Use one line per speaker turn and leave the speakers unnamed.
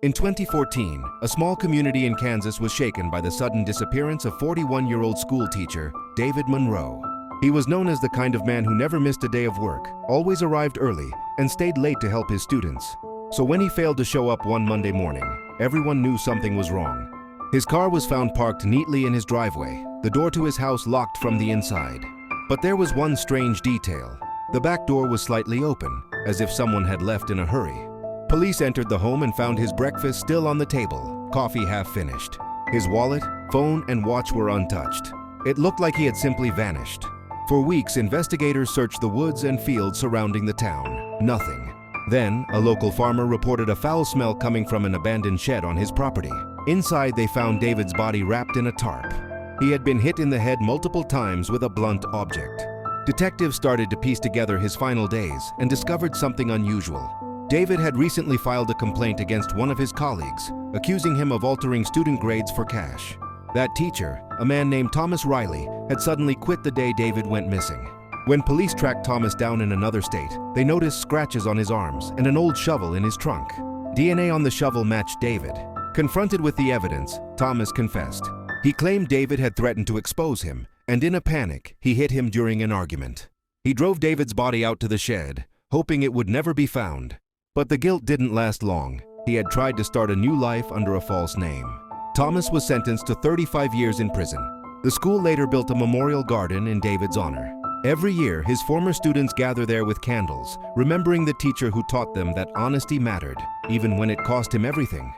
In 2014, a small community in Kansas was shaken by the sudden disappearance of 41-year-old school teacher David Monroe. He was known as the kind of man who never missed a day of work, always arrived early, and stayed late to help his students. So when he failed to show up one Monday morning, everyone knew something was wrong. His car was found parked neatly in his driveway, the door to his house locked from the inside. But there was one strange detail. The back door was slightly open, as if someone had left in a hurry. Police entered the home and found his breakfast still on the table, coffee half finished. His wallet, phone, and watch were untouched. It looked like he had simply vanished. For weeks, investigators searched the woods and fields surrounding the town. Nothing. Then, a local farmer reported a foul smell coming from an abandoned shed on his property. Inside, they found David's body wrapped in a tarp. He had been hit in the head multiple times with a blunt object. Detectives started to piece together his final days and discovered something unusual. David had recently filed a complaint against one of his colleagues, accusing him of altering student grades for cash. That teacher, a man named Thomas Riley, had suddenly quit the day David went missing. When police tracked Thomas down in another state, they noticed scratches on his arms and an old shovel in his trunk. DNA on the shovel matched David. Confronted with the evidence, Thomas confessed. He claimed David had threatened to expose him, and in a panic, he hit him during an argument. He drove David's body out to the shed, hoping it would never be found. But the guilt didn't last long. He had tried to start a new life under a false name. Thomas was sentenced to 35 years in prison. The school later built a memorial garden in David's honor. Every year, his former students gather there with candles, remembering the teacher who taught them that honesty mattered, even when it cost him everything.